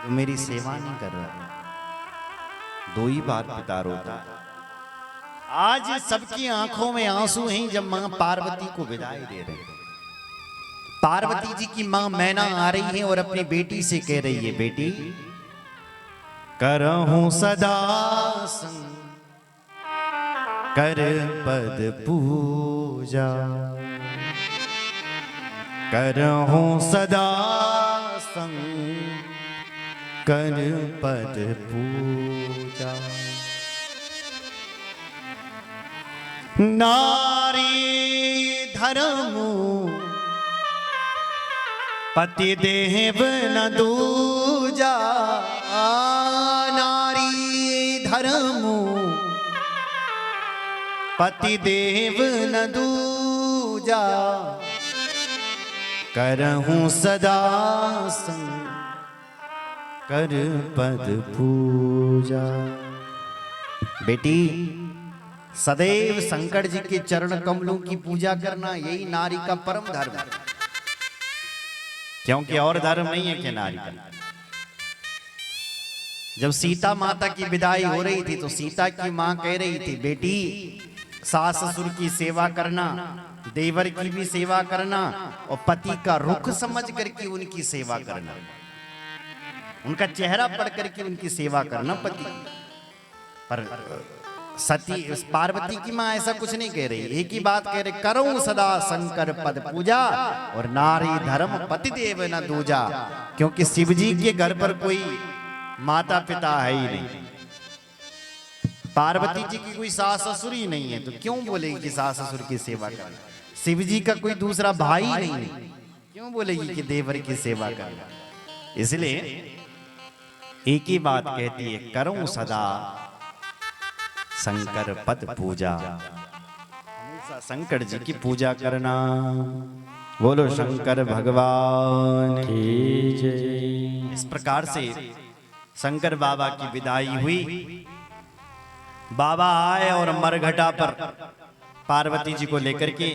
तो मेरी सेवा नहीं कर रहा। दो ही बार पिता रोता। आज सबकी आंखों में आंसू हैं जब मां पार्वती को विदाई दे रहे हैं। पार्वती जी की मां मैना आ रही है और अपनी बेटी से कह रही है, बेटी करहूं सदा संग कर पद पूजा, करहूं सदा संग कर पद पूजा। नारी धर्म पति देव न दूजा, नारी धर्म पति देव न दूजा, करहूं सदा संग कर पद पूजा। बेटी सदैव शंकर जी के चरण कमलों की पूजा करना यही नारी का परम धर्म है, क्योंकि और धर्म नहीं है कि नारी का। जब सीता माता की विदाई हो रही थी तो सीता की मां कह रही थी, बेटी सास ससुर की सेवा करना, देवर की भी सेवा करना और पति का रुख समझ करके उनकी सेवा करना, उनका चेहरा पढ़ करके उनकी सेवा करना पति। पर सती पार्वती की मां ऐसा कुछ नहीं कह रही, एक ही बात कह रही, करूं सदा शंकर पद पूजा और नारी धर्म पति देव न दूजा। क्योंकि शिव जी के घर पर कोई माता पिता है ही नहीं, पार्वती जी की कोई सास ससुर ही नहीं है, तो क्यों बोलेगी कि सास ससुर की सेवा करना। शिव जी का कोई दूसरा भाई नहीं है, क्यों बोलेगी कि देवर की सेवा करना। इसलिए एक ही बात कहती है, करूं सदा शंकर पद पूजा, हमेशा शंकर जी की पूजा करना। बोलो शंकर भगवान की जय। इस प्रकार से शंकर बाबा की विदाई हुई। बाबा आए और मरघटा पर पार्वती जी को लेकर के,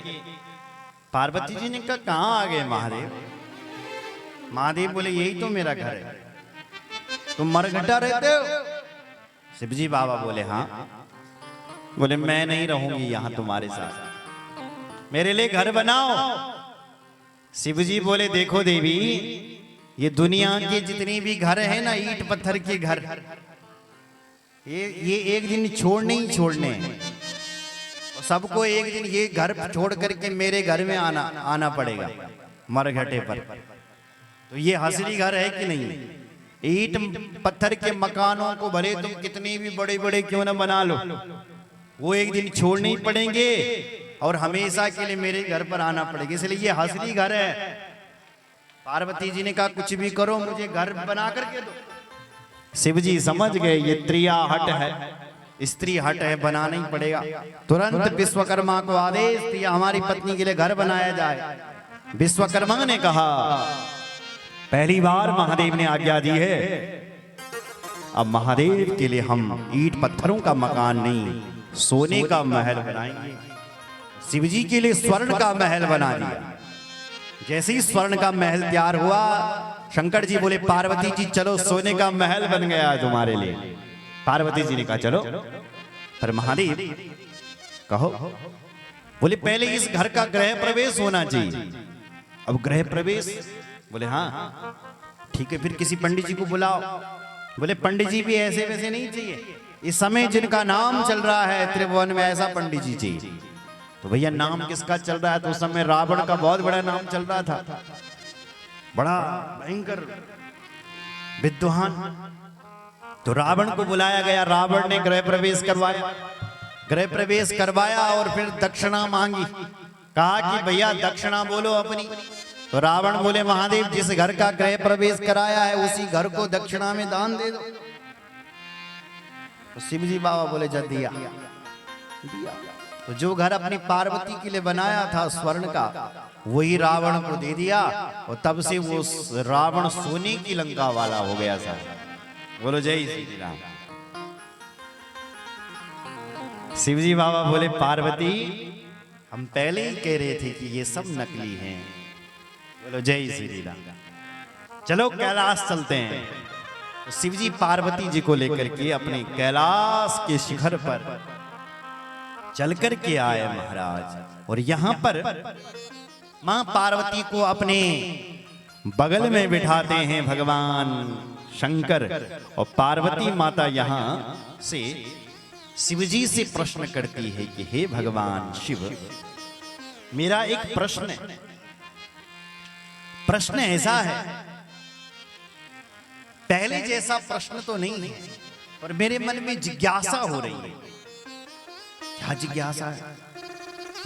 पार्वती जी ने कहा कहां आ गए महादेव। महादेव बोले यही तो मेरा घर है, तुम मरघटा रहते हो। शिवजी बाबा बोले हाँ। बोले मैं नहीं रहूंगी यहां तुम्हारे साथ, मेरे लिए घर बनाओ। शिवजी बोले देखो देवी, ये दुनिया के जितने भी घर हैं ना, ईंट पत्थर के घर, ये एक दिन छोड़ने ही छोड़ने हैं। सबको एक दिन ये घर छोड़ करके मेरे घर में आना पड़ेगा मरघटे पर। तो ये हसरी घर है कि नहीं? ईंट पत्थर के मकानों को भले तुम कितने भी बड़े बड़े क्यों ना बना लो, वो एक दिन छोड़ने ही पड़ेंगे और हमेशा के लिए मेरे घर पर आना पड़ेगा। इसलिए ये हसरी घर है। पार्वती जी ने कहा कुछ भी करो, मुझे घर बना करके दो। शिवजी समझ गए ये त्रिया हट है, स्त्री हट है, बनाना ही पड़ेगा। तुरंत विश्वकर्मा को आदेश दिया हमारी पत्नी के लिए घर बनाया जाए। विश्वकर्मा ने कहा पहली बार महादेव ने आज्ञा दी है, अब महादेव के लिए हम ईंट पत्थरों का मकान नहीं सोने का महल बनाएंगे। शिवजी के लिए स्वर्ण का महल बना दिया। जैसे ही स्वर्ण का महल तैयार हुआ, शंकर जी बोले पार्वती जी चलो सोने का महल बन गया तुम्हारे लिए। पार्वती जी ने कहा चलो। पर महादेव कहो। बोले पहले इस घर का गृह प्रवेश होना चाहिए। अब गृह प्रवेश? बोले हाँ ठीक है, फिर किसी पंडित जी को बुलाओ। बोले पंडित जी भी ऐसे वैसे नहीं चाहिए, इस समय जिनका नाम चल रहा है त्रिभुवन में ऐसा पंडित जी चाहिए। तो भैया नाम किसका चल रहा है? तो उस समय रावण का बहुत बड़ा नाम चल रहा था, बड़ा भयंकर विद्वान। तो रावण को बुलाया गया, रावण ने गृह प्रवेश करवाया। गृह प्रवेश करवाया और फिर दक्षिणा मांगी। कहा कि भैया दक्षिणा बोलो अपनी। तो रावण बोले महादेव जिस घर का गृह प्रवेश कराया है उसी घर को दक्षिणा में दान दे दो। तो शिवजी बाबा बोले जा दिया। तो जो घर अपनी पार्वती के लिए बनाया था स्वर्ण का, वही रावण को दे दिया और तब से वो रावण सोने की लंका वाला हो गया था। बोलो जय श्री राम। शिवजी बाबा बोले पार्वती हम पहले ही कह रहे थे कि ये सब नकली हैं। बोलो जय श्री राम। चलो कैलाश चलते हैं। शिव जी पार्वती जी को लेकर के अपने कैलाश के शिखर पर चल कर के आए महाराज। और यहां पर मां पार्वती को अपने बगल में बिठाते हैं भगवान शंकर। और पार्वती माता यहां से शिव जी से प्रश्न करती है कि हे भगवान शिव, मेरा एक प्रश्न है। प्रश्न ऐसा है, पहले जैसा प्रश्न तो नहीं है, पर मेरे मन में जिज्ञासा हो रही है। क्या जिज्ञासा है?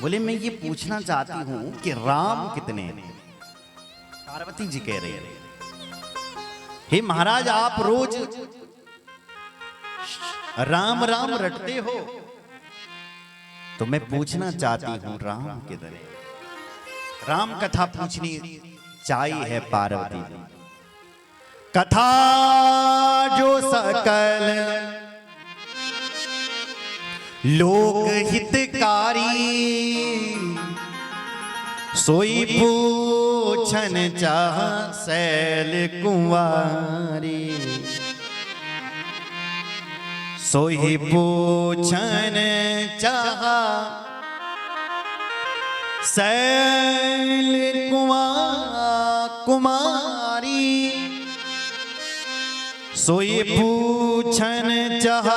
बोले मैं ये पूछना चाहती हूं कि राम कितने हैं? पार्वती जी कह रही है, हे महाराज आप रोज राम राम रटते हो, तो मैं पूछना चाहती हूं राम किधर है? राम कथा पूछनी चाहिए है पार्वती जी। कथा जो सकल लोक हितकारी, सोई पूछन चाह सैल कुंवारी। सोई पूछन चाह सैल कुमारी। सोई पूछन चाह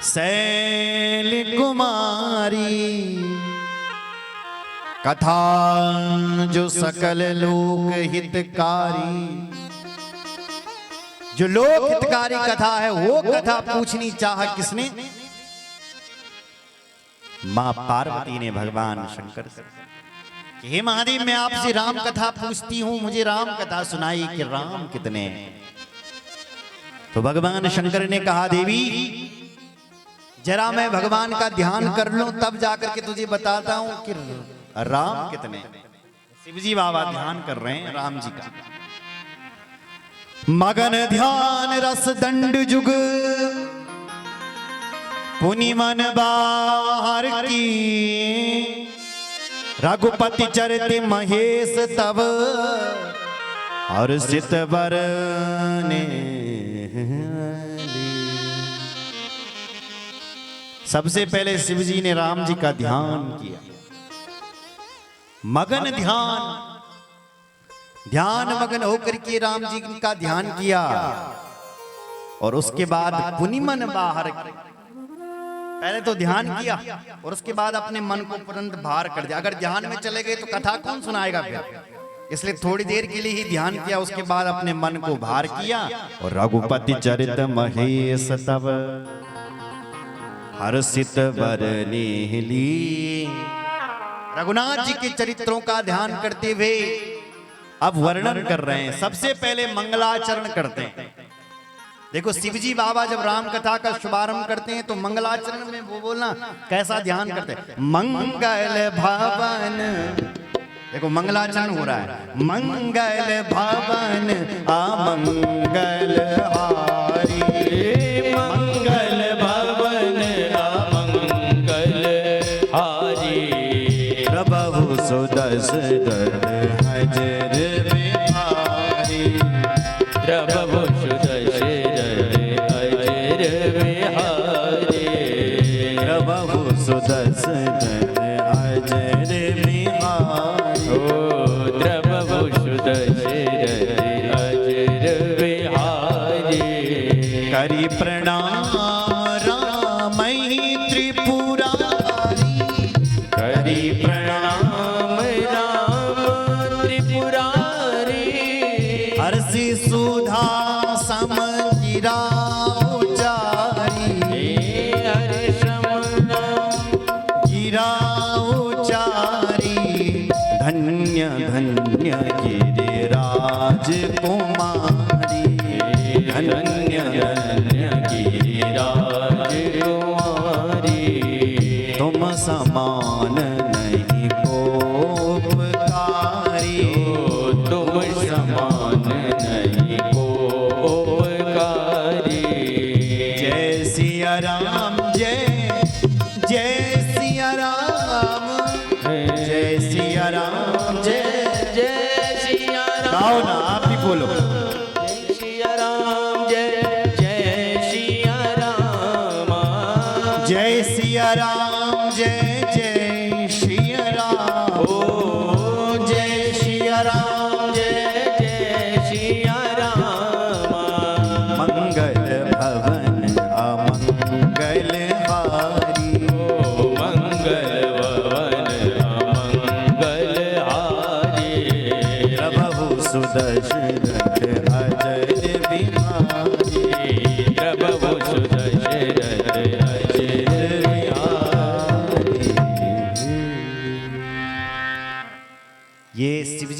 सैल कुमारी। कथा जो सकल लोक हितकारी, जो लोक हितकारी कथा है वो कथा पूछनी चाह किसने? मां पार्वती ने भगवान शंकर से। हे महादेव मैं आपसे राम कथा पूछती हूं, मुझे राम कथा सुनाई कि राम कितने हैं। तो भगवान शंकर ने कहा देवी जरा मैं भगवान का ध्यान कर लूं तब जाकर के तुझे बताता हूं कि राम कितने। शिवजी बाबा ध्यान कर रहे हैं राम जी का। मगन ध्यान रस दंड जुग पुनि मन बाहर की। रघुपति चरित महेश तब और सित बरने। सबसे पहले शिवजी ने राम जी का ध्यान किया। मगन ध्यान मगन होकर के राम जी का ध्यान किया। और उसके बाद पुनिमन बाहर, पहले तो ध्यान किया और उसके बाद अपने मन को तुरंत बाहर कर दिया। अगर ध्यान में चले गए तो कथा कौन सुनाएगा फिर? इसलिए थोड़ी देर के लिए ही ध्यान किया, उसके बाद अपने मन को बाहर किया। और रघुपति चरित महेश तब हर्षित बरने ली। रघुनाथ जी के चरित्रों का ध्यान करते हुए अब वर्णन कर रहे हैं। सबसे पहले मंगलाचरण करते हैं। देखो शिवजी बाबा जब राम कथा का शुभारंभ करते हैं तो मंगलाचरण में वो बोलना कैसा ध्यान करते हैं। मंगल भवन, देखो मंगलाचरण हो रहा है। मंगल भवन अमंगल हारी। मंगल भवन अमंगल हारी। प्रभु सुदर्शन हजर बिहारी। प्रभु सुदर्शन अजर बिहारी। प्रभु सुदर्शन अजर बिहारी। करी प्रणाम राम त्रिपुरारी। करी प्रणाम राम त्रिपुरारी। हर्षि सुधा समगिरा धन्य गिरिराज कुमारी। धन्य धन्य गिरिराज कुमारी। तुम समान नहीं कोपकारी। तुम समान नहीं कोपकारी। जय सिया राम जय जय सिया राम। जय सिया राम जय जय सिया राम। गाओ ना आप ही बोलो।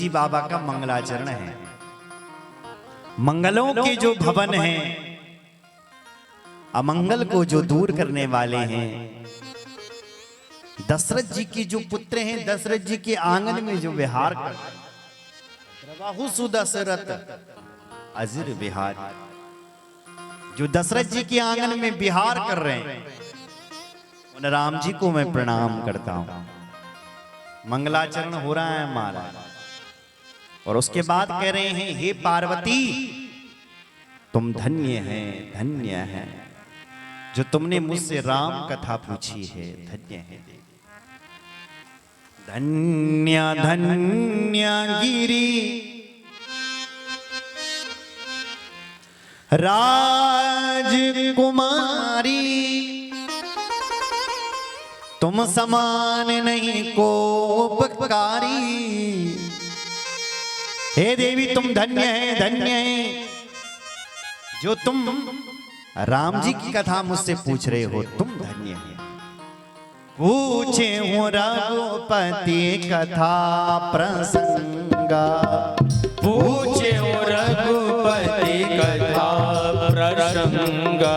तुलसी बाबा का मंगलाचरण है। मंगलों के जो भवन हैं, अमंगल को जो दूर करने वाले हैं, दशरथ जी के जो पुत्र हैं, दशरथ जी के आंगन में जो विहार कर सुदशरथ अजिर विहार, जो दशरथ जी के आंगन में विहार कर रहे हैं, उन राम जी को मैं प्रणाम करता हूं। मंगलाचरण हो रहा है हमारा, और उसके बाद कह रहे हैं, हे पार्वती तुम धन्य हैं, धन्य है जो तुमने मुझसे राम कथा पूछी है, धन्य है देवी। धन्य धन्य गिरी राजकुमारी, तुम समान नहीं को उपकारी। हे देवी तुम धन्य है, धन्य है जो तुम राम जी की कथा मुझसे पूछ रहे हो, तुम धन्य है। पूछे हूँ रघुपति कथा प्रसंगा, पूछे हूँ रघुपति कथा प्रसंगा।